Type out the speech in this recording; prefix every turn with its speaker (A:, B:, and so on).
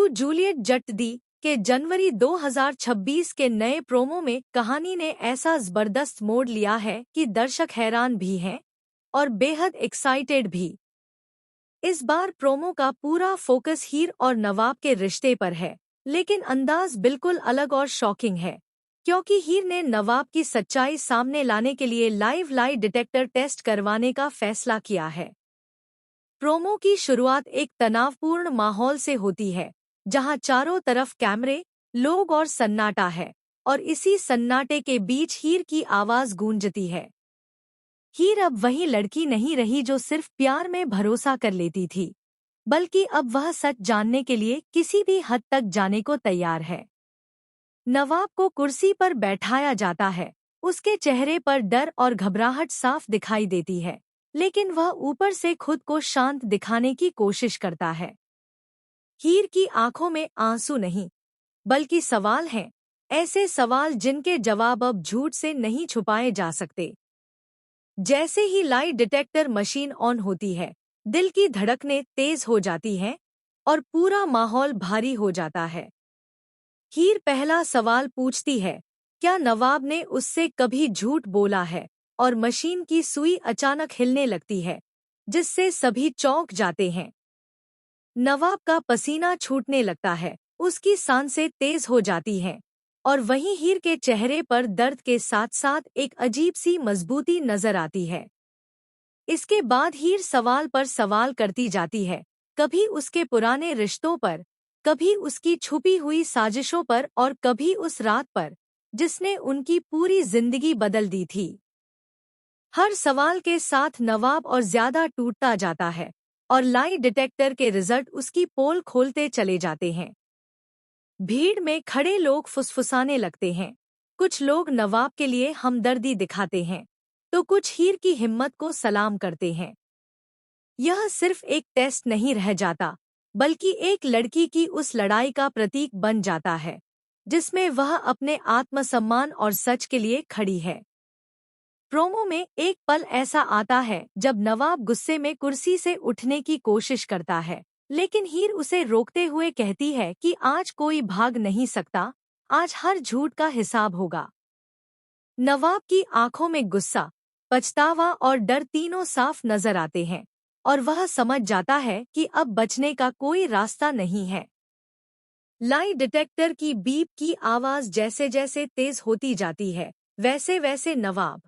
A: Juliet जट दी के जनवरी 2026 के नए प्रोमो में कहानी ने ऐसा जबरदस्त मोड़ लिया है कि दर्शक हैरान भी हैं और बेहद एक्साइटेड भी। इस बार प्रोमो का पूरा फोकस हीर और नवाब के रिश्ते पर है, लेकिन अंदाज बिल्कुल अलग और शॉकिंग है, क्योंकि हीर ने नवाब की सच्चाई सामने लाने के लिए लाइव लाई डिटेक्टर टेस्ट करवाने का फैसला किया है। प्रोमो की शुरुआत एक तनावपूर्ण माहौल से होती है, जहां चारों तरफ कैमरे, लोग और सन्नाटा है, और इसी सन्नाटे के बीच हीर की आवाज गूंजती है। हीर अब वही लड़की नहीं रही जो सिर्फ प्यार में भरोसा कर लेती थी, बल्कि अब वह सच जानने के लिए किसी भी हद तक जाने को तैयार है। नवाब को कुर्सी पर बैठाया जाता है। उसके चेहरे पर डर और घबराहट साफ दिखाई देती है, लेकिन वह ऊपर से खुद को शांत दिखाने की कोशिश करता है। हीर की आंखों में आंसू नहीं, बल्कि सवाल हैं, ऐसे सवाल जिनके जवाब अब झूठ से नहीं छुपाए जा सकते। जैसे ही लाई डिटेक्टर मशीन ऑन होती है, दिल की धड़कनें तेज हो जाती हैं और पूरा माहौल भारी हो जाता है। हीर पहला सवाल पूछती है, क्या नवाब ने उससे कभी झूठ बोला है? और मशीन की सुई अचानक हिलने लगती है, जिससे सभी चौंक जाते हैं। नवाब का पसीना छूटने लगता है, उसकी सांसें तेज हो जाती हैं, और वहीं हीर के चेहरे पर दर्द के साथ साथ एक अजीब सी मजबूती नजर आती है। इसके बाद हीर सवाल पर सवाल करती जाती है, कभी उसके पुराने रिश्तों पर, कभी उसकी छुपी हुई साजिशों पर और कभी उस रात पर जिसने उनकी पूरी जिंदगी बदल दी थी। हर सवाल के साथ नवाब और ज्यादा टूटता जाता है और लाई डिटेक्टर के रिजल्ट उसकी पोल खोलते चले जाते हैं। भीड़ में खड़े लोग फुसफुसाने लगते हैं। कुछ लोग नवाब के लिए हमदर्दी दिखाते हैं, तो कुछ हीर की हिम्मत को सलाम करते हैं। यह सिर्फ एक टेस्ट नहीं रह जाता, बल्कि एक लड़की की उस लड़ाई का प्रतीक बन जाता है, जिसमें वह अपने आत्मसम्मान और सच के लिए खड़ी है। प्रोमो में एक पल ऐसा आता है जब नवाब गुस्से में कुर्सी से उठने की कोशिश करता है, लेकिन हीर उसे रोकते हुए कहती है कि आज कोई भाग नहीं सकता, आज हर झूठ का हिसाब होगा। नवाब की आंखों में गुस्सा, पछतावा और डर तीनों साफ नजर आते हैं, और वह समझ जाता है कि अब बचने का कोई रास्ता नहीं है। लाई डिटेक्टर की बीप की आवाज जैसे जैसे तेज होती जाती है, वैसे वैसे नवाब